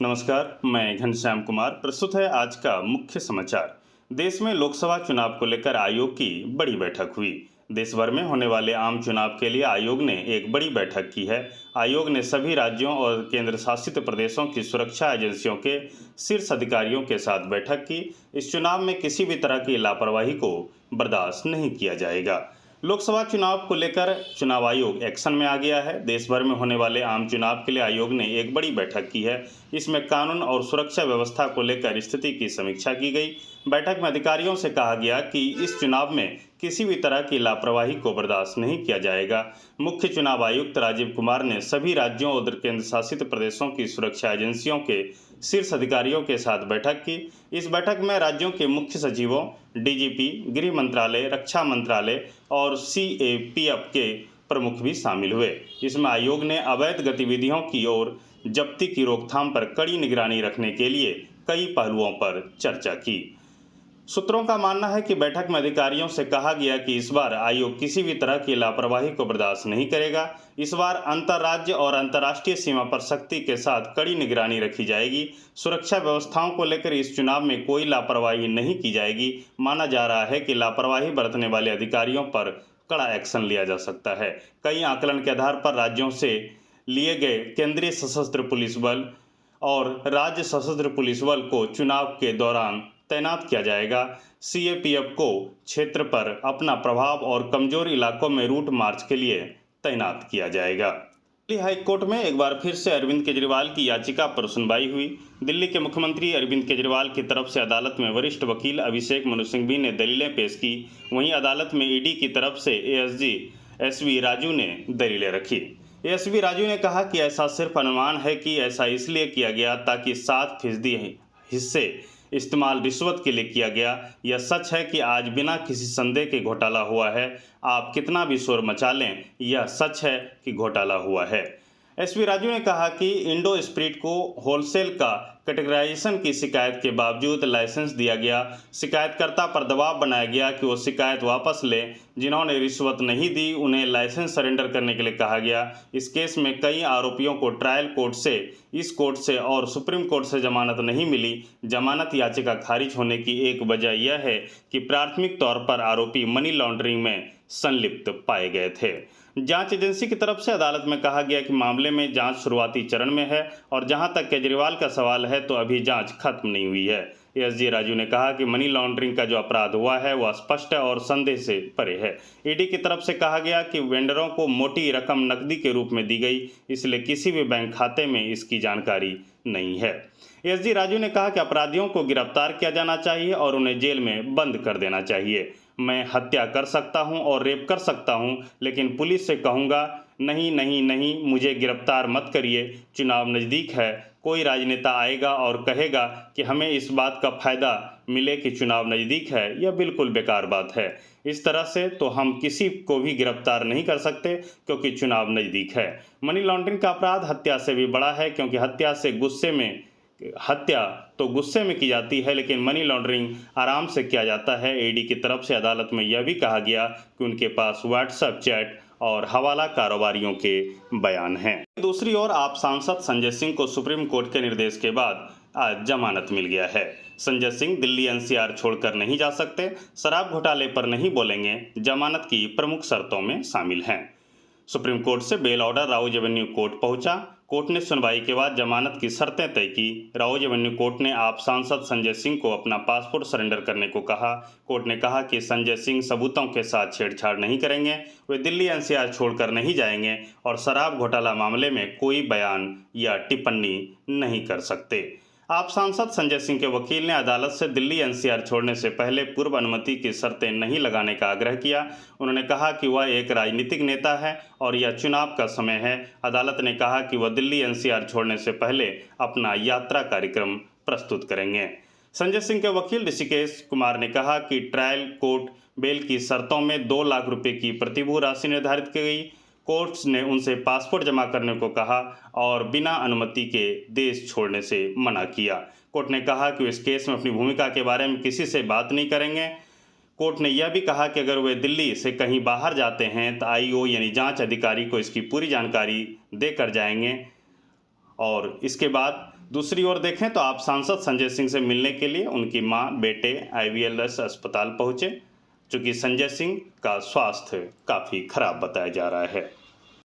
नमस्कार, मैं घनश्याम कुमार। प्रस्तुत है आज का मुख्य समाचार। देश में लोकसभा चुनाव को लेकर आयोग की बड़ी बैठक हुई। देश भर में होने वाले आम चुनाव के लिए आयोग ने एक बड़ी बैठक की है। आयोग ने सभी राज्यों और केंद्र शासित प्रदेशों की सुरक्षा एजेंसियों के शीर्ष अधिकारियों के साथ बैठक की। इस चुनाव में किसी भी तरह की लापरवाही को बर्दाश्त नहीं किया जाएगा। लोकसभा चुनाव को लेकर चुनाव आयोग एक्शन में आ गया है। देश भर में होने वाले आम चुनाव के लिए आयोग ने एक बड़ी बैठक की है। इसमें कानून और सुरक्षा व्यवस्था को लेकर स्थिति की समीक्षा की गई। बैठक में अधिकारियों से कहा गया कि इस चुनाव में किसी भी तरह की लापरवाही को बर्दाश्त नहीं किया जाएगा। मुख्य चुनाव आयुक्त राजीव कुमार ने सभी राज्यों और केंद्र शासित प्रदेशों की सुरक्षा एजेंसियों के शीर्ष अधिकारियों के साथ बैठक की। इस बैठक में राज्यों के मुख्य सचिवों, डीजीपी, गृह मंत्रालय, रक्षा मंत्रालय और सीएपीएफ के प्रमुख भी शामिल हुए। इसमें आयोग ने अवैध गतिविधियों की और जब्ती की रोकथाम पर कड़ी निगरानी रखने के लिए कई पहलुओं पर चर्चा की। सूत्रों का मानना है कि बैठक में अधिकारियों से कहा गया कि इस बार आयोग किसी भी तरह की लापरवाही को बर्दाश्त नहीं करेगा। इस बार अंतर्राज्य और अंतर्राष्ट्रीय सीमा पर सख्ती के साथ कड़ी निगरानी रखी जाएगी। सुरक्षा व्यवस्थाओं को लेकर इस चुनाव में कोई लापरवाही नहीं की जाएगी। माना जा रहा है कि लापरवाही बरतने वाले अधिकारियों पर कड़ा एक्शन लिया जा सकता है। कई आकलन के आधार पर राज्यों से लिए गए केंद्रीय सशस्त्र पुलिस बल और राज्य सशस्त्र पुलिस बल को चुनाव के दौरान तैनात किया जाएगा। सीएपीएफ को क्षेत्र पर अपना प्रभाव और कमजोर इलाकों में रूट मार्च के लिए तैनात किया जाएगा। दिल्ली हाई कोर्ट में एक बार फिर से अरविंद केजरीवाल की याचिका पर सुनवाई हुई। दिल्ली के मुख्यमंत्री अरविंद केजरीवाल की तरफ से अदालत में वरिष्ठ वकील अभिषेक मनु सिंघवी ने दलीलें पेश की। वहीं अदालत में ईडी की तरफ से एएसजी एसवी राजू ने दलीलें रखी। एसवी राजू ने कहा कि ऐसा सिर्फ अनुमान है कि ऐसा इसलिए किया गया ताकि 7% हिस्से इस्तेमाल रिश्वत के लिए किया गया। यह सच है कि आज बिना किसी संदेह के घोटाला हुआ है। आप कितना भी शोर मचा लें, यह सच है कि घोटाला हुआ है। एसवी राजू ने कहा कि इंडो स्पिरिट को होलसेल का कैटेगराइजेशन की शिकायत के बावजूद लाइसेंस दिया गया। शिकायतकर्ता पर दबाव बनाया गया कि वो शिकायत वापस लें। जिन्होंने रिश्वत नहीं दी उन्हें लाइसेंस सरेंडर करने के लिए कहा गया। इस केस में कई आरोपियों को ट्रायल कोर्ट से, इस कोर्ट से और सुप्रीम कोर्ट से जमानत नहीं मिली। जमानत याचिका खारिज होने की एक वजह यह है कि प्राथमिक तौर पर आरोपी मनी लॉन्ड्रिंग में संलिप्त पाए गए थे। जांच एजेंसी की तरफ से अदालत में कहा गया कि मामले में जांच शुरुआती चरण में है और जहां तक केजरीवाल का सवाल है तो अभी जांच खत्म नहीं हुई है। एसजी राजू ने कहा कि मनी लॉन्ड्रिंग का जो अपराध हुआ है वह स्पष्ट और संदेह से परे है। ईडी की तरफ से कहा गया कि वेंडरों को मोटी रकम नकदी के रूप में दी गई, इसलिए किसी भी बैंक खाते में इसकी जानकारी नहीं है। एसजी राजू ने कहा कि अपराधियों को गिरफ्तार किया जाना चाहिए और उन्हें जेल में बंद कर देना चाहिए। मैं हत्या कर सकता हूं और रेप कर सकता हूं, लेकिन पुलिस से कहूंगा नहीं नहीं नहीं, मुझे गिरफ्तार मत करिए। चुनाव नज़दीक है, कोई राजनेता आएगा और कहेगा कि हमें इस बात का फायदा मिले कि चुनाव नज़दीक है, यह बिल्कुल बेकार बात है। इस तरह से तो हम किसी को भी गिरफ्तार नहीं कर सकते क्योंकि चुनाव नज़दीक है। मनी लॉन्ड्रिंग का अपराध हत्या से भी बड़ा है क्योंकि हत्या तो गुस्से में की जाती है, लेकिन मनी लॉन्ड्रिंग आराम से किया जाता है। ईडी की तरफ से अदालत में यह भी कहा गया कि उनके पास व्हाट्सएप चैट और हवाला कारोबारियों के बयान हैं। दूसरी ओर आप सांसद संजय सिंह को सुप्रीम कोर्ट के निर्देश के बाद आज जमानत मिल गया है। संजय सिंह दिल्ली एनसीआर छोड़कर नहीं जा सकते, शराब घोटाले पर नहीं बोलेंगे, जमानत की प्रमुख शर्तों में शामिल हैं। सुप्रीम कोर्ट से bail order Rouse Avenue court पहुंचा। कोर्ट ने सुनवाई के बाद जमानत की शर्तें तय की। राउज एवेन्यू कोर्ट ने आप सांसद संजय सिंह को अपना पासपोर्ट सरेंडर करने को कहा। कोर्ट ने कहा कि संजय सिंह सबूतों के साथ छेड़छाड़ नहीं करेंगे, वे दिल्ली एनसीआर छोड़कर नहीं जाएंगे और शराब घोटाला मामले में कोई बयान या टिप्पणी नहीं कर सकते। आप सांसद संजय सिंह के वकील ने अदालत से दिल्ली एनसीआर छोड़ने से पहले पूर्व अनुमति की शर्तें नहीं लगाने का आग्रह किया। उन्होंने कहा कि वह एक राजनीतिक नेता है और यह चुनाव का समय है। अदालत ने कहा कि वह दिल्ली एनसीआर छोड़ने से पहले अपना यात्रा कार्यक्रम प्रस्तुत करेंगे। संजय सिंह के वकील ऋषिकेश कुमार ने कहा कि ट्रायल कोर्ट बेल की शर्तों में 2 लाख रुपए की प्रतिभूति राशि निर्धारित की गई। कोर्ट ने उनसे पासपोर्ट जमा करने को कहा और बिना अनुमति के देश छोड़ने से मना किया। कोर्ट ने कहा कि इस केस में अपनी भूमिका के बारे में किसी से बात नहीं करेंगे। कोर्ट ने यह भी कहा कि अगर वे दिल्ली से कहीं बाहर जाते हैं तो आईओ यानी जांच अधिकारी को इसकी पूरी जानकारी देकर जाएंगे और इसके बाद दूसरी ओर देखें तो आप सांसद संजय सिंह से मिलने के लिए उनकी मां बेटे IVLS अस्पताल पहुंचे, चूंकि संजय सिंह का स्वास्थ्य काफ़ी खराब बताया जा रहा है।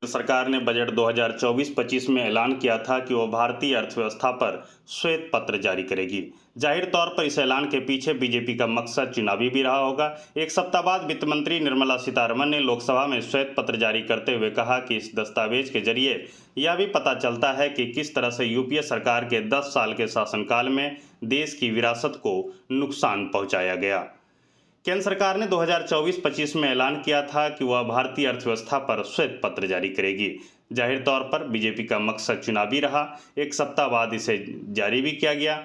सरकार ने बजट 2024-25 में ऐलान किया था कि वह भारतीय अर्थव्यवस्था पर श्वेत पत्र जारी करेगी। जाहिर तौर पर इस ऐलान के पीछे बीजेपी का मकसद चुनावी भी रहा होगा। एक सप्ताह बाद वित्त मंत्री निर्मला सीतारमण ने लोकसभा में श्वेत पत्र जारी करते हुए कहा कि इस दस्तावेज के जरिए यह भी पता चलता है कि किस तरह से यूपीए सरकार के 10 साल के शासनकाल में देश की विरासत को नुकसान पहुंचाया गया। केंद्र सरकार ने 2024-25 में ऐलान किया था कि वह भारतीय अर्थव्यवस्था पर श्वेत पत्र जारी करेगी। जाहिर तौर पर बीजेपी का मकसद चुनावी रहा। एक सप्ताह बाद इसे जारी भी किया गया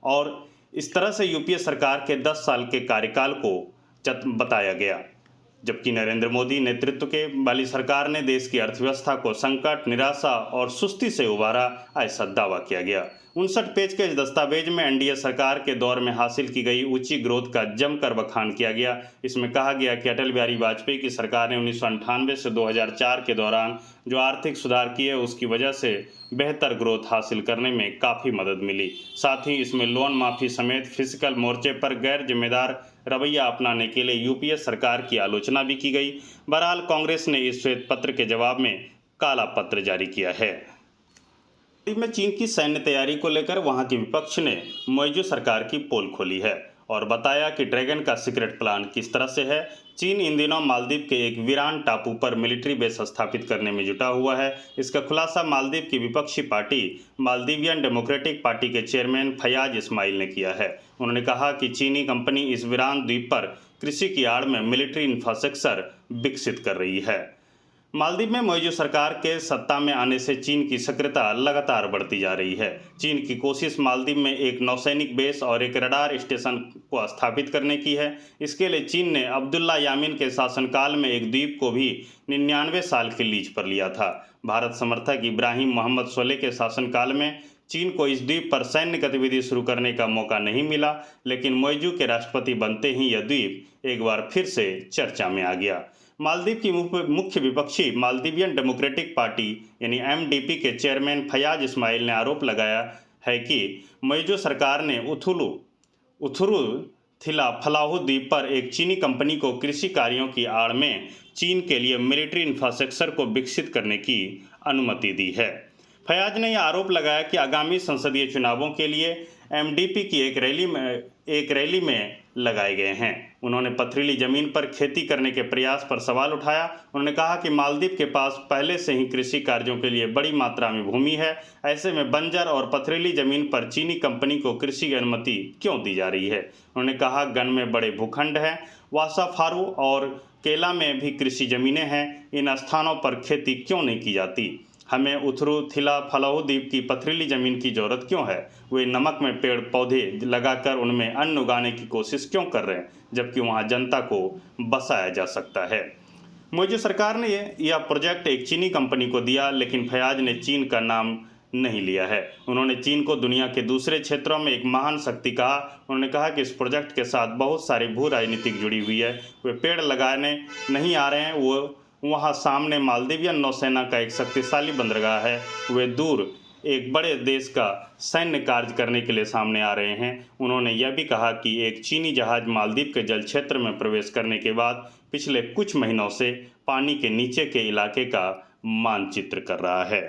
और इस तरह से यूपीए सरकार के 10 साल के कार्यकाल को बताया गया, जबकि नरेंद्र मोदी नेतृत्व के वाली सरकार ने देश की अर्थव्यवस्था को संकट, निराशा और सुस्ती से उबारा, ऐसा दावा किया गया। 59 पेज के इस दस्तावेज में एनडीए सरकार के दौर में हासिल की गई ऊंची ग्रोथ का जमकर बखान किया गया। इसमें कहा गया कि अटल बिहारी वाजपेयी की सरकार ने 1998 से 2004 के दौरान जो आर्थिक सुधार किए उसकी वजह से बेहतर ग्रोथ हासिल करने में काफ़ी मदद मिली। साथ ही इसमें लोन माफ़ी समेत फिजिकल मोर्चे पर गैर जिम्मेदार रवैया अपनाने के लिए यूपीए सरकार की आलोचना भी की गई। बहरहाल कांग्रेस ने इस श्वेत पत्र के जवाब में काला पत्र जारी किया है। में चीन की सैन्य तैयारी को लेकर वहां के विपक्ष ने मौजूदा सरकार की पोल खोली है और बताया कि ड्रैगन का सीक्रेट प्लान किस तरह से है। चीन इन दिनों मालदीव के एक वीरान टापू पर मिलिट्री बेस स्थापित करने में जुटा हुआ है। इसका खुलासा मालदीव की विपक्षी पार्टी मालदीवियन डेमोक्रेटिक पार्टी के चेयरमैन फयाज इस्माइल ने किया है। उन्होंने कहा कि चीनी कंपनी इस वीरान द्वीप पर कृषि की आड़ में मिलिट्री इंफ्रास्ट्रक्चर विकसित कर रही है। मालदीव में मौजूदा सरकार के सत्ता में आने से चीन की सक्रियता लगातार बढ़ती जा रही है। चीन की कोशिश मालदीव में एक नौसैनिक बेस और एक रडार स्टेशन को स्थापित करने की है। इसके लिए चीन ने अब्दुल्ला यामीन के शासनकाल में एक द्वीप को भी 99 साल के लीज पर लिया था। भारत समर्थक इब्राहिम मोहम्मद सोलेह के शासनकाल में चीन को इस द्वीप पर सैन्य गतिविधि शुरू करने का मौका नहीं मिला, लेकिन मौजूदा के राष्ट्रपति बनते ही यह द्वीप एक बार फिर से चर्चा में आ गया। मालदीव की मुख्य विपक्षी मालदीवियन डेमोक्रेटिक पार्टी यानी MDP के चेयरमैन फयाज इस्माइल ने आरोप लगाया है कि मौजूदा सरकार ने उथुरु थिला फलाहू द्वीप पर एक चीनी कंपनी को कृषि कार्यों की आड़ में चीन के लिए मिलिट्री इंफ्रास्ट्रक्चर को विकसित करने की अनुमति दी है। फयाज ने यह आरोप लगाया कि आगामी संसदीय चुनावों के लिए MDP की एक रैली में लगाए गए हैं। उन्होंने पथरीली जमीन पर खेती करने के प्रयास पर सवाल उठाया। उन्होंने कहा कि मालदीव के पास पहले से ही कृषि कार्यों के लिए बड़ी मात्रा में भूमि है। ऐसे में बंजर और पथरीली जमीन पर चीनी कंपनी को कृषि की अनुमति क्यों दी जा रही है। उन्होंने कहा गन में बड़े भूखंड हैं, वासा फारू और केला में भी कृषि जमीनें हैं। इन स्थानों पर खेती क्यों नहीं की जाती? हमें उथुरु थिला फलाहू द्वीप की पथरीली जमीन की जरूरत क्यों है? वे नमक में पेड़ पौधे लगाकर उनमें अन्न उगाने की कोशिश क्यों कर रहे हैं, जबकि वहां जनता को बसाया जा सकता है। मौजूदा सरकार ने यह प्रोजेक्ट एक चीनी कंपनी को दिया, लेकिन फयाज ने चीन का नाम नहीं लिया है। उन्होंने चीन को दुनिया के दूसरे क्षेत्रों में एक महान शक्ति कहा। उन्होंने कहा कि इस प्रोजेक्ट के साथ बहुत सारी भू राजनीतिक जुड़ी हुई है। वे पेड़ लगाने नहीं आ रहे हैं, वो वहाँ सामने मालदीवियन नौसेना का एक शक्तिशाली बंदरगाह है। वे दूर एक बड़े देश का सैन्य कार्य करने के लिए सामने आ रहे हैं। उन्होंने यह भी कहा कि एक चीनी जहाज मालदीव के जल क्षेत्र में प्रवेश करने के बाद पिछले कुछ महीनों से पानी के नीचे के इलाके का मानचित्र कर रहा है।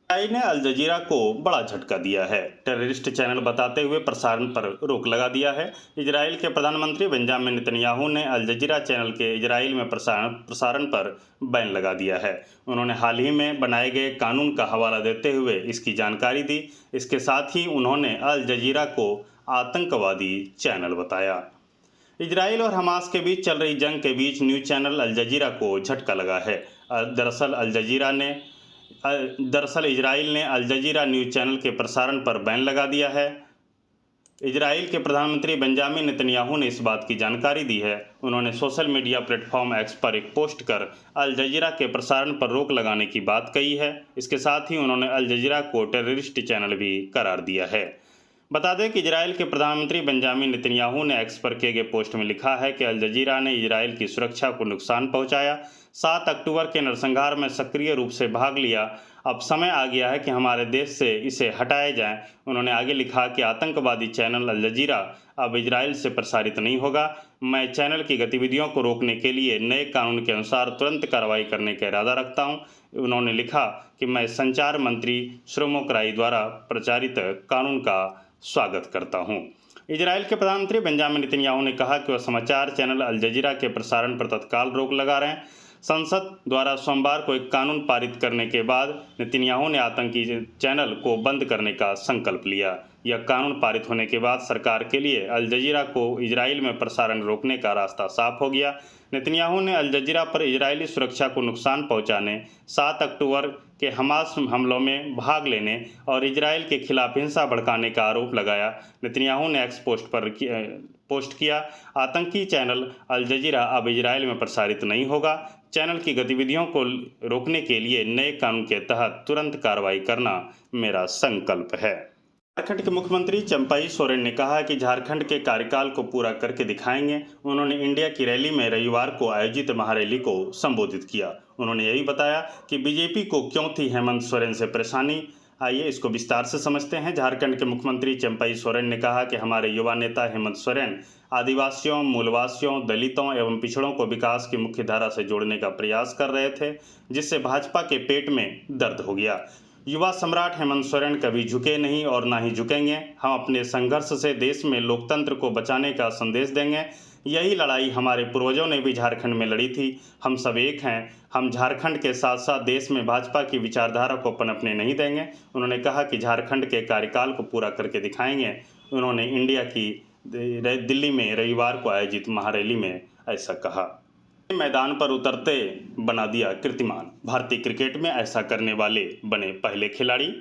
इसराइल ने अल जजीरा को बड़ा झटका दिया है। टेररिस्ट चैनल बताते हुए प्रसारण पर रोक लगा दिया है। इजराइल के प्रधानमंत्री बेंजामिन नेतन्याहू ने अल जजीरा चैनल के इजराइल में प्रसारण पर बैन लगा दिया है। उन्होंने हाल ही में बनाए गए कानून का हवाला देते हुए इसकी जानकारी दी। इसके साथ ही उन्होंने अल जजीरा को आतंकवादी चैनल बताया। इजराइल और हमास के बीच चल रही जंग के बीच न्यूज़ चैनल अल जजीरा को झटका लगा है। दरअसल इजराइल ने अल जजीरा न्यूज़ चैनल के प्रसारण पर बैन लगा दिया है। इजराइल के प्रधानमंत्री बेंजामिन नेतन्याहू ने इस बात की जानकारी दी है। उन्होंने सोशल मीडिया प्लेटफॉर्म एक्स पर एक पोस्ट कर अल जजीरा के प्रसारण पर रोक लगाने की बात कही है। इसके साथ ही उन्होंने अल जजीरा को टेररिस्ट चैनल भी करार दिया है। बता दें कि इजराइल के प्रधानमंत्री बेंजामिन नेतन्याहू ने एक्स पर किए गए पोस्ट में लिखा है कि अल जजीरा ने इजराइल की सुरक्षा को नुकसान पहुंचाया, 7 अक्टूबर के नरसंहार में सक्रिय रूप से भाग लिया, अब समय आ गया है कि हमारे देश से इसे हटाया जाए। उन्होंने आगे लिखा कि आतंकवादी चैनल अल जजीरा अब इजराइल से प्रसारित नहीं होगा। मैं चैनल की गतिविधियों को रोकने के लिए नए कानून के अनुसार तुरंत कार्रवाई करने का इरादा रखता हूं। उन्होंने लिखा कि मैं संचार मंत्री श्लोमो कराई द्वारा प्रचारित कानून का स्वागत करता हूं। इजराइल के प्रधानमंत्री बेंजामिन नेतन्याहू ने कहा कि वह समाचार चैनल अल जजीरा के प्रसारण पर तत्काल रोक लगा रहे हैं। संसद द्वारा सोमवार को एक कानून पारित करने के बाद नेतन्याहू ने आतंकी चैनल को बंद करने का संकल्प लिया। यह कानून पारित होने के बाद सरकार के लिए अल जजीरा को इजराइल में प्रसारण रोकने का रास्ता साफ हो गया। नेतन्याहू ने अल जजीरा पर इजरायली सुरक्षा को नुकसान पहुंचाने, 7 अक्टूबर के हमास हमलों में भाग लेने और इजराइल के खिलाफ हिंसा भड़काने का आरोप लगाया। नेतन्याहू ने एक्स पोस्ट किया, आतंकी चैनल अल जजीरा अब इजराइल में प्रसारित नहीं होगा। चैनल की गतिविधियों को रोकने के लिए नए कानून के तहत तुरंत कार्रवाई करना मेरा संकल्प है। झारखंड के मुख्यमंत्री चंपाई सोरेन ने कहा कि झारखंड के कार्यकाल को पूरा करके दिखाएंगे। उन्होंने इंडिया की रैली में रविवार को आयोजित महारैली को संबोधित किया। उन्होंने यही बताया कि बीजेपी को क्यों थी हेमंत सोरेन से परेशानी। आइए इसको विस्तार से समझते हैं। झारखंड के मुख्यमंत्री चंपाई सोरेन ने कहा कि हमारे युवा नेता हेमंत सोरेन आदिवासियों, मूलवासियों, दलितों एवं पिछड़ों को विकास की मुख्य धारा से जोड़ने का प्रयास कर रहे थे, जिससे भाजपा के पेट में दर्द हो गया। युवा सम्राट हेमंत सोरेन कभी झुके नहीं और ना ही झुकेंगे। हम अपने संघर्ष से देश में लोकतंत्र को बचाने का संदेश देंगे। यही लड़ाई हमारे पूर्वजों ने भी झारखंड में लड़ी थी। हम सब एक हैं। हम झारखंड के साथ साथ देश में भाजपा की विचारधारा को पनपने नहीं देंगे। उन्होंने कहा कि झारखंड के कार्यकाल को पूरा करके दिखाएंगे। उन्होंने इंडिया की दिल्ली में रविवार को आयोजित महारैली में ऐसा कहा। मैदान पर उतरते बना दिया कीर्तिमान। भारतीय क्रिकेट में ऐसा करने वाले बने पहले खिलाड़ी।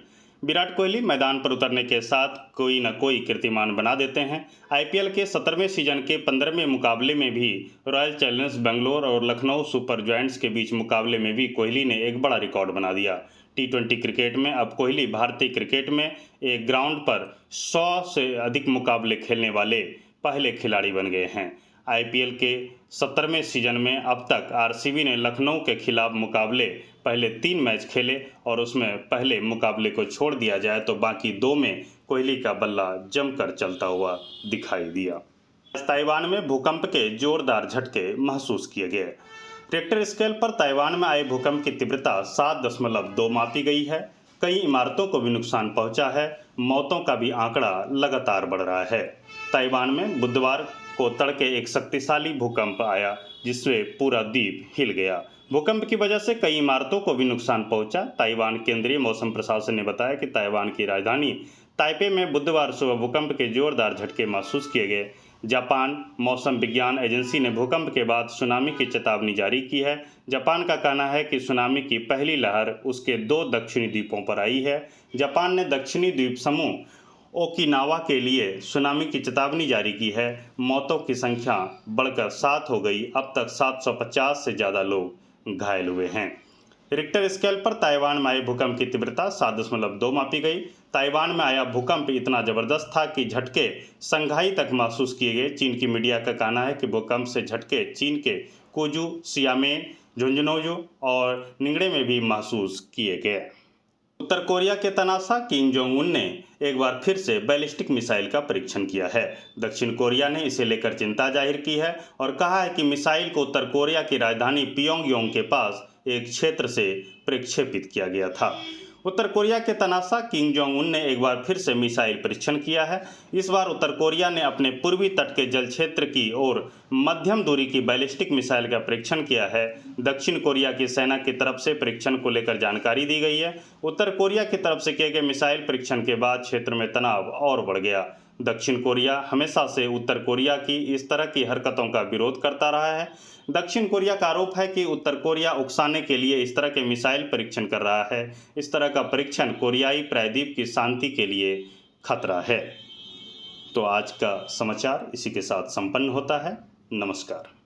विराट कोहली मैदान पर उतरने के साथ कोई न कोई कीर्तिमान बना देते हैं। आईपीएल के 17वें सीजन के 15वें मुकाबले में भी रॉयल चैलेंजर्स बेंगलोर और लखनऊ सुपर जायंट्स के बीच मुकाबले में भी कोहली ने एक बड़ा रिकॉर्ड बना दिया। टी20 क्रिकेट में अब कोहली भारतीय क्रिकेट में एक ग्राउंड पर 100 से अधिक मुकाबले खेलने वाले पहले खिलाड़ी बन गए हैं। आईपीएल के 17वें सीजन में अब तक आरसीबी ने लखनऊ के खिलाफ मुकाबले पहले 3 मैच खेले और उसमें पहले मुकाबले को छोड़ दिया जाए तो बाकी 2 में कोहली का बल्ला जमकर चलता हुआ दिखाई दिया। ताइवान में भूकंप के जोरदार झटके महसूस किए गए। रिक्टर स्केल पर ताइवान में आए भूकंप की तीव्रता 7.2 मापी गई है। कई इमारतों को भी नुकसान पहुंचा है। मौतों का भी आंकड़ा लगातार बढ़ रहा है। ताइवान में बुधवार को तड़के एक शक्तिशाली भूकंप आया जिससे पूरा द्वीप हिल गया। भूकंप की वजह से कई इमारतों को भी नुकसान पहुंचा। ताइवान केंद्रीय मौसम प्रशासन ने बताया कि ताइवान की राजधानी ताइपे में बुधवार सुबह भूकंप के जोरदार झटके महसूस किए गए। जापान मौसम विज्ञान एजेंसी ने भूकंप के बाद सुनामी की चेतावनी जारी की है। जापान का कहना है कि सुनामी की पहली लहर उसके 2 दक्षिणी द्वीपों पर आई है। जापान ने दक्षिणी द्वीप समूह ओकिनावा के लिए सुनामी की चेतावनी जारी की है। मौतों की संख्या बढ़कर 7 हो गई। अब तक 750 से ज़्यादा लोग घायल हुए हैं। रिक्टर स्केल पर ताइवान में आए भूकंप की तीव्रता 7.2 मापी गई। ताइवान में आया भूकंप इतना जबरदस्त था कि झटके संघाई तक महसूस किए गए। चीन की मीडिया का कहना है कि भूकंप से झटके चीन के कुजू, सियामेन, झुंझुनू और निंगड़े में भी महसूस किए गए। उत्तर कोरिया के तनासा किम जोंग उन ने एक बार फिर से बैलिस्टिक मिसाइल का परीक्षण किया है। दक्षिण कोरिया ने इसे लेकर चिंता जाहिर की है और कहा है कि मिसाइल को उत्तर कोरिया की राजधानी पियोंगयांग के पास एक क्षेत्र से प्रक्षेपित किया गया था। उत्तर कोरिया के तनासा किम जोंग उन ने एक बार फिर से मिसाइल परीक्षण किया है। इस बार उत्तर कोरिया ने अपने पूर्वी तट के जल क्षेत्र की ओर मध्यम दूरी की बैलिस्टिक मिसाइल का परीक्षण किया है। दक्षिण कोरिया की सेना की तरफ से परीक्षण को लेकर जानकारी दी गई है। उत्तर कोरिया की तरफ से किए गए मिसाइल परीक्षण के बाद क्षेत्र में तनाव और बढ़ गया। दक्षिण कोरिया हमेशा से उत्तर कोरिया की इस तरह की हरकतों का विरोध करता रहा है। दक्षिण कोरिया का आरोप है कि उत्तर कोरिया उकसाने के लिए इस तरह के मिसाइल परीक्षण कर रहा है। इस तरह का परीक्षण कोरियाई प्रायद्वीप की शांति के लिए खतरा है। तो आज का समाचार इसी के साथ संपन्न होता है। नमस्कार।